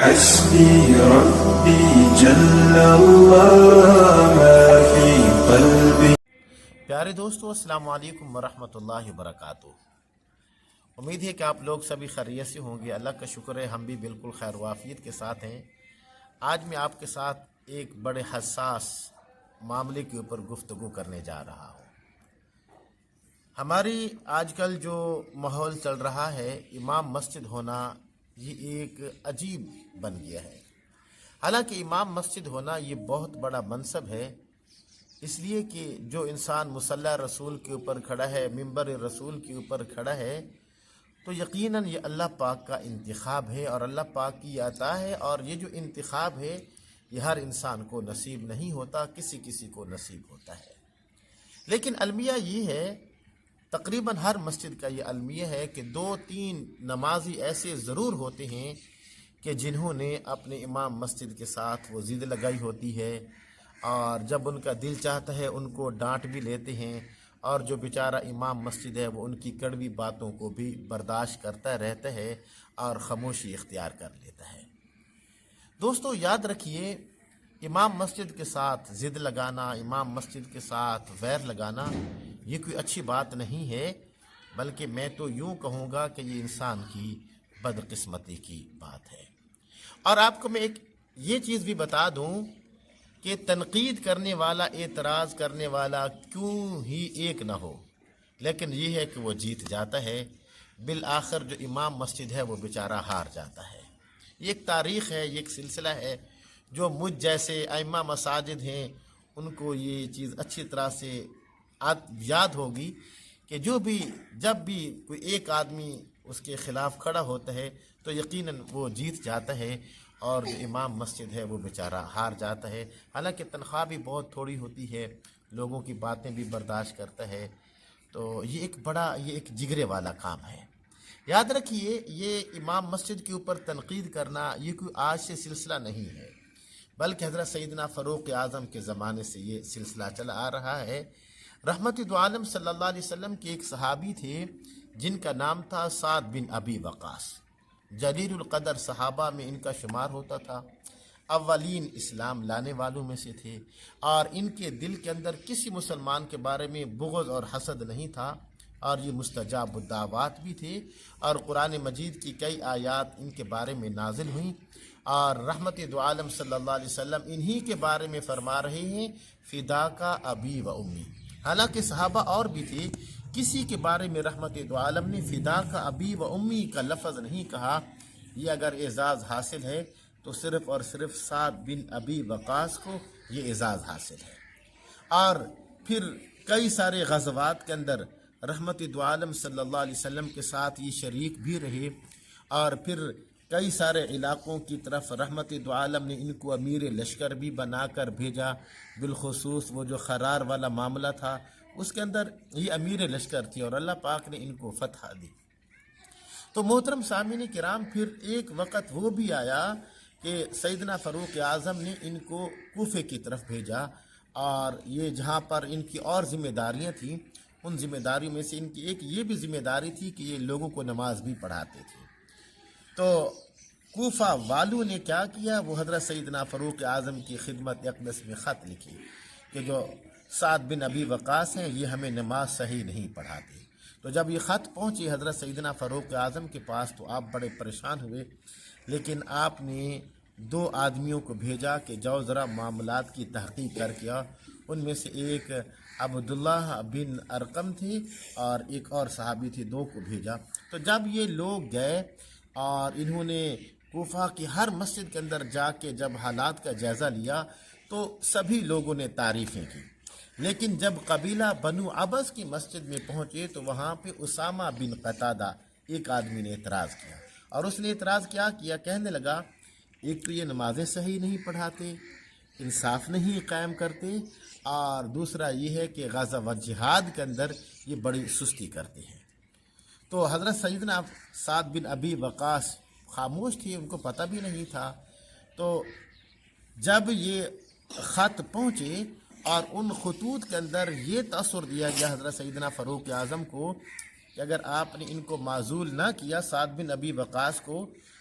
حسبي ربي جل الله ما في قلبي. پیارے دوستو، السلام علیکم ورحمۃ اللہ وبرکاتہ۔ امید ہے کہ آپ لوگ سبھی خیریت سے ہوں گے۔ اللہ کا شکر ہے ہم بھی بالکل خیر و عافیت کے ساتھ ہیں۔ آج میں آپ کے ساتھ ایک بڑے حساس معاملے کے اوپر گفتگو کرنے جا رہا ہوں۔ ہماری آج کل جو ماحول چل رہا ہے، امام مسجد ہونا یہ ایک عجیب بن گیا ہے۔ حالانکہ امام مسجد ہونا یہ بہت بڑا منصب ہے، اس لیے کہ جو انسان مصلی رسول کے اوپر کھڑا ہے، ممبر رسول کے اوپر کھڑا ہے، تو یقیناً یہ اللہ پاک کا انتخاب ہے اور اللہ پاک کی عطا ہے، اور یہ جو انتخاب ہے یہ ہر انسان کو نصیب نہیں ہوتا، کسی کسی کو نصیب ہوتا ہے۔ لیکن المیہ یہ ہے، تقریباً ہر مسجد کا یہ المیہ ہے کہ 2-3 نمازی ایسے ضرور ہوتے ہیں کہ جنہوں نے اپنے امام مسجد کے ساتھ وہ ضد لگائی ہوتی ہے، اور جب ان کا دل چاہتا ہے ان کو ڈانٹ بھی لیتے ہیں، اور جو بیچارہ امام مسجد ہے وہ ان کی کڑوی باتوں کو بھی برداشت کرتا رہتا ہے اور خاموشی اختیار کر لیتا ہے۔ دوستو یاد رکھیے، امام مسجد کے ساتھ ضد لگانا، امام مسجد کے ساتھ ویر لگانا یہ کوئی اچھی بات نہیں ہے، بلکہ میں تو یوں کہوں گا کہ یہ انسان کی بدقسمتی کی بات ہے۔ اور آپ کو میں ایک یہ چیز بھی بتا دوں کہ تنقید کرنے والا، اعتراض کرنے والا کیوں ہی ایک نہ ہو، لیکن یہ ہے کہ وہ جیت جاتا ہے۔ بالآخر جو امام مسجد ہے وہ بیچارہ ہار جاتا ہے۔ یہ ایک تاریخ ہے، یہ ایک سلسلہ ہے۔ جو مجھ جیسے ائمہ مساجد ہیں ان کو یہ چیز اچھی طرح سے یاد ہوگی کہ جب بھی کوئی ایک آدمی اس کے خلاف کھڑا ہوتا ہے تو یقیناً وہ جیت جاتا ہے، اور جو امام مسجد ہے وہ بیچارہ ہار جاتا ہے۔ حالانکہ تنخواہ بھی بہت تھوڑی ہوتی ہے، لوگوں کی باتیں بھی برداشت کرتا ہے، تو یہ ایک جگرے والا کام ہے۔ یاد رکھیے، یہ امام مسجد کے اوپر تنقید کرنا یہ کوئی آج سے سلسلہ نہیں ہے، بلکہ حضرت سیدنا فاروق اعظم کے زمانے سے یہ سلسلہ چلا آ رہا ہے۔ رحمت دو عالم صلی اللہ علیہ وسلم کے ایک صحابی تھے جن کا نام تھا سعد بن ابی وقاص۔ جلیل القدر صحابہ میں ان کا شمار ہوتا تھا، اولین اسلام لانے والوں میں سے تھے، اور ان کے دل کے اندر کسی مسلمان کے بارے میں بغض اور حسد نہیں تھا، اور یہ مستجاب الدعوات بھی تھے، اور قرآن مجید کی کئی آیات ان کے بارے میں نازل ہوئیں، اور رحمت دو عالم صلی اللہ علیہ وسلم انہی کے بارے میں فرما رہے ہیں، فداک ابی و امی۔ حالانکہ صحابہ اور بھی تھے، کسی کے بارے میں رحمت دو عالم نے فداک ابی و امی کا لفظ نہیں کہا۔ یہ اگر اعزاز حاصل ہے تو صرف اور صرف سعد بن ابی وقاص کو یہ اعزاز حاصل ہے۔ اور پھر کئی سارے غزوات کے اندر رحمت دو عالم صلی اللہ علیہ وسلم کے ساتھ یہ شریک بھی رہے، اور پھر کئی سارے علاقوں کی طرف رحمت دو عالم نے ان کو امیر لشکر بھی بنا کر بھیجا۔ بالخصوص وہ جو خرار والا معاملہ تھا اس کے اندر یہ امیر لشکر تھی، اور اللہ پاک نے ان کو فتح دی۔ تو محترم سامعین کرام، پھر ایک وقت وہ بھی آیا کہ سیدنا فاروق اعظم نے ان کو کوفے کی طرف بھیجا، اور یہ جہاں پر ان کی اور ذمہ داریاں تھیں، ان ذمہ داریوں میں سے ان کی ایک یہ بھی ذمہ داری تھی کہ یہ لوگوں کو نماز بھی پڑھاتے تھے۔ تو کوفہ والوں نے کیا کیا، وہ حضرت سیدنا فاروق اعظم کی خدمت اقدس میں خط لکھی کہ جو سعد بن ابی وقاص ہیں یہ ہمیں نماز صحیح نہیں پڑھاتے۔ تو جب یہ خط پہنچی حضرت سیدنا فاروق اعظم کے پاس تو آپ بڑے پریشان ہوئے، لیکن آپ نے 2 آدمیوں کو بھیجا کہ جاؤ ذرا معاملات کی تحقیق کر کے آؤ۔ ان میں سے ایک عبداللہ بن ارقم تھے اور ایک اور صحابی تھے، 2 کو بھیجا۔ تو جب یہ لوگ گئے اور انہوں نے کوفہ کی ہر مسجد کے اندر جا کے جب حالات کا جائزہ لیا تو سبھی لوگوں نے تعریفیں کی، لیکن جب قبیلہ بنو عبس کی مسجد میں پہنچے تو وہاں پہ اسامہ بن قتادہ ایک آدمی نے اعتراض کیا، اور اس نے اعتراض کیا کہنے لگا، ایک تو یہ نمازیں صحیح نہیں پڑھاتے، انصاف نہیں قائم کرتے، اور دوسرا یہ ہے کہ غزہ و جہاد کے اندر یہ بڑی سستی کرتے ہیں۔ تو حضرت سیدنا سعد بن ابی وقاص خاموش تھی، ان کو پتہ بھی نہیں تھا۔ تو جب یہ خط پہنچے اور ان خطوط کے اندر یہ تاثر دیا گیا حضرت سیدنا فاروق اعظم کو کہ اگر آپ نے ان کو معزول نہ کیا، سعد بن ابی وقاص کو،